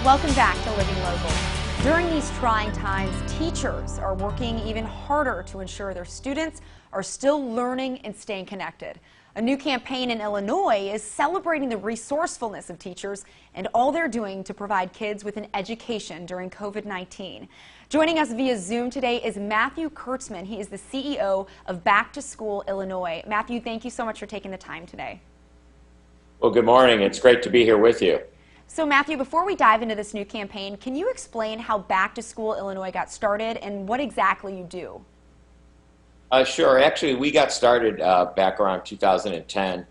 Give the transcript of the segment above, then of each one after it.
Welcome back to Living Local. During these trying times, teachers are working even harder to ensure their students are still learning and staying connected. A new campaign in Illinois is celebrating the resourcefulness of teachers and all they're doing to provide kids with an education during COVID-19. Joining us via Zoom today is Matthew Kurtzman. He is the CEO of Back to School Illinois. Matthew, thank you so much for taking the time today. Well, good morning. It's great to be here with you. So Matthew, before we dive into this new campaign, can you explain how Back to School Illinois got started and what exactly you do? Sure. Actually, we got started back around 2010.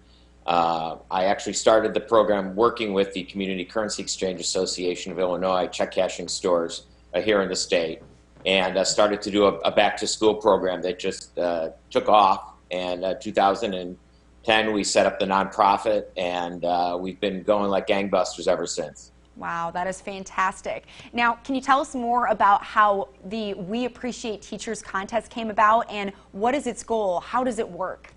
I actually started the program working with the Community Currency Exchange Association of Illinois, check cashing stores here in the state, and started to do a back to school program that just took off. And 2010, we set up the nonprofit, and we've been going like gangbusters ever since. Wow, that is fantastic. Now, can you tell us more about how the We Appreciate Teachers contest came about and what is its goal? How does it work?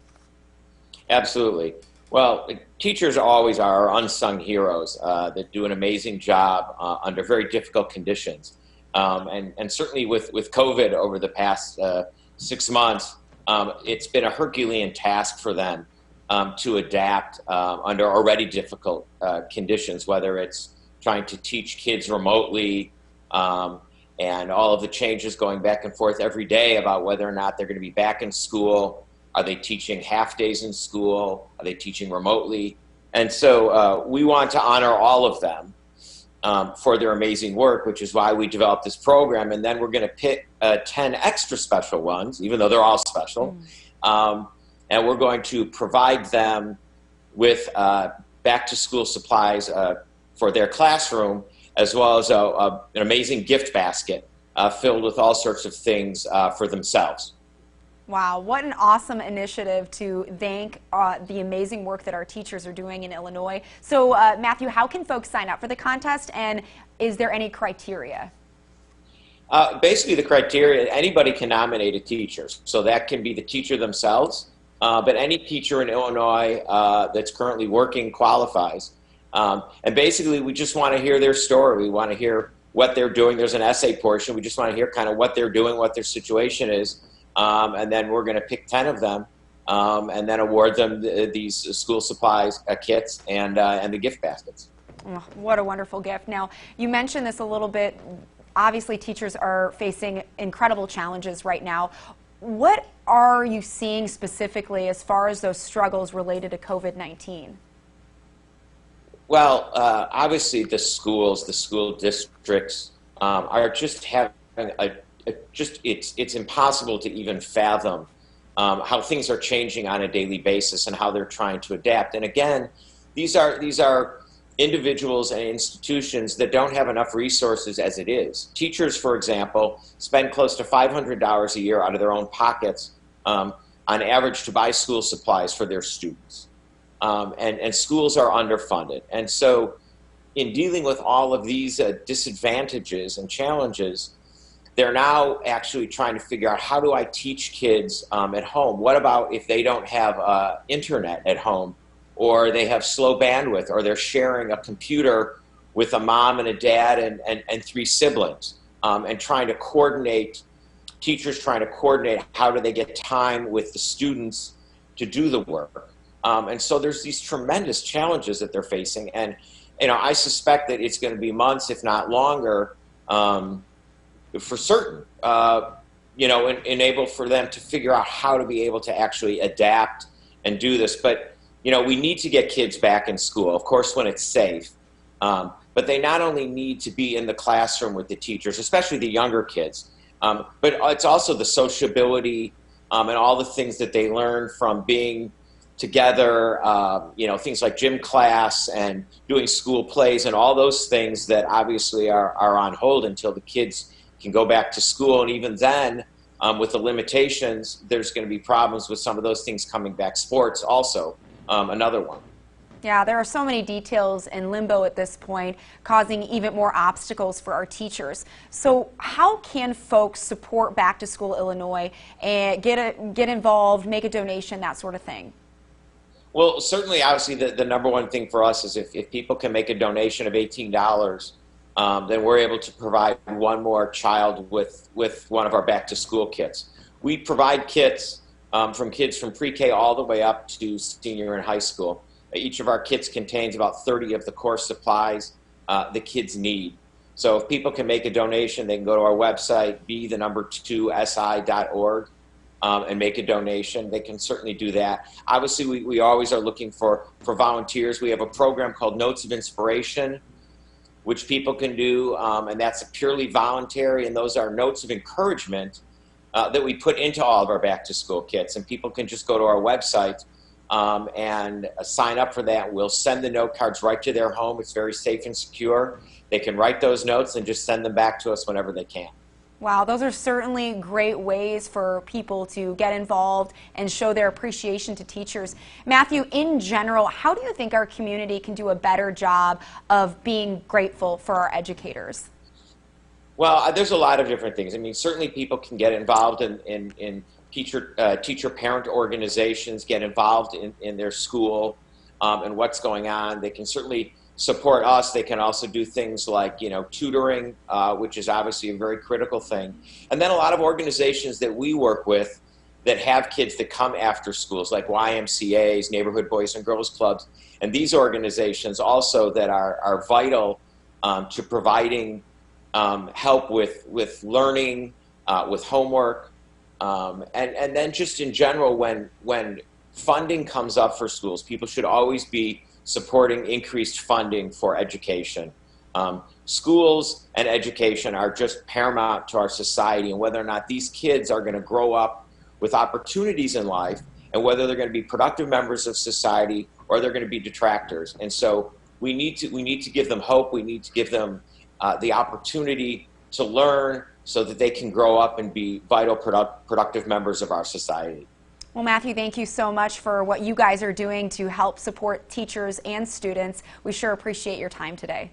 Absolutely. Well, teachers always are unsung heroes that do an amazing job under very difficult conditions. And certainly with COVID over the past 6 months, it's been a Herculean task for them to adapt under already difficult conditions, whether it's trying to teach kids remotely and all of the changes going back and forth every day about whether or not they're going to be back in school. Are they teaching half days in school? Are they teaching remotely? And so we want to honor all of them for their amazing work, which is why we developed this program. And then we're going to pick 10 extra special ones, even though they're all special. And we're going to provide them with back to school supplies for their classroom, as well as an amazing gift basket filled with all sorts of things for themselves. Wow, what an awesome initiative to thank the amazing work that our teachers are doing in Illinois. So, Matthew, how can folks sign up for the contest, and is there any criteria? Basically, the criteria, anybody can nominate a teacher. So that can be the teacher themselves, but any teacher in Illinois that's currently working qualifies. And basically, we just want to hear their story. We want to hear what they're doing. There's an essay portion. We just want to hear kind of what they're doing, what their situation is. And then we're going to pick 10 of them and then award them these school supplies kits and the gift baskets. Oh, what a wonderful gift. Now, you mentioned this a little bit. Obviously, teachers are facing incredible challenges right now. What are you seeing specifically as far as those struggles related to COVID-19? Well, obviously the schools, the school districts are just having it's impossible to even fathom how things are changing on a daily basis and how they're trying to adapt. And again, these are individuals and institutions that don't have enough resources as it is. Teachers, for example, spend close to $500 a year out of their own pockets on average to buy school supplies for their students. And schools are underfunded. And so in dealing with all of these disadvantages and challenges, they're now actually trying to figure out, how do I teach kids at home? What about if they don't have internet at home, or they have slow bandwidth, or they're sharing a computer with a mom and a dad and 3 siblings, and trying to coordinate, teachers trying to coordinate how do they get time with the students to do the work. And so there's these tremendous challenges that they're facing. And, I suspect that it's going to be months, if not longer, for certain, enable for them to figure out how to be able to actually adapt and do this. But, we need to get kids back in school, of course, when it's safe. But they not only need to be in the classroom with the teachers, especially the younger kids, but it's also the sociability and all the things that they learn from being together, things like gym class and doing school plays and all those things that obviously are on hold until the kids can go back to school. And even then, with the limitations, there's going to be problems with some of those things coming back. Sports also, another one. Yeah, there are so many details in limbo at this point, causing even more obstacles for our teachers. So how can folks support Back to School Illinois and get involved, make a donation, that sort of thing? Well, certainly, obviously, the number one thing for us is if people can make a donation of $18, then we're able to provide one more child with one of our back-to-school kits. We provide kits from kids from pre-K all the way up to senior in high school. Each of our kits contains about 30 of the core supplies the kids need. So if people can make a donation, they can go to our website, be2si.org, and make a donation. They can certainly do that. Obviously, we always are looking for volunteers. We have a program called Notes of Inspiration, which people can do, and that's purely voluntary, and those are notes of encouragement that we put into all of our back-to-school kits, and people can just go to our website and sign up for that. We'll send the note cards right to their home. It's very safe and secure. They can write those notes and just send them back to us whenever they can. Wow, those are certainly great ways for people to get involved and show their appreciation to teachers. Matthew, in general, how do you think our community can do a better job of being grateful for our educators? Well, there's a lot of different things. I mean, certainly people can get involved in teacher-parent organizations, get involved in their school and what's going on. They can certainly support us. They can also do things like, tutoring, which is obviously a very critical thing. And then a lot of organizations that we work with that have kids that come after schools, like YMCAs, Neighborhood Boys and Girls Clubs, and these organizations also that are vital to providing help with learning, with homework, and then just in general, when funding comes up for schools, people should always be supporting increased funding for education. Schools and education are just paramount to our society, and whether or not these kids are going to grow up with opportunities in life, and whether they're going to be productive members of society or they're going to be detractors. And so we need to give them hope. We need to give them the opportunity to learn so that they can grow up and be vital, productive members of our society. Well, Matthew, thank you so much for what you guys are doing to help support teachers and students. We sure appreciate your time today.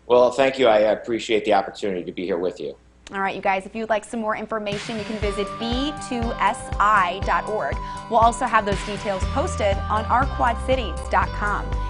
Well, thank you. I appreciate the opportunity to be here with you. All right, you guys, if you'd like some more information, you can visit be2si.org. We'll also have those details posted on ourquadcities.com.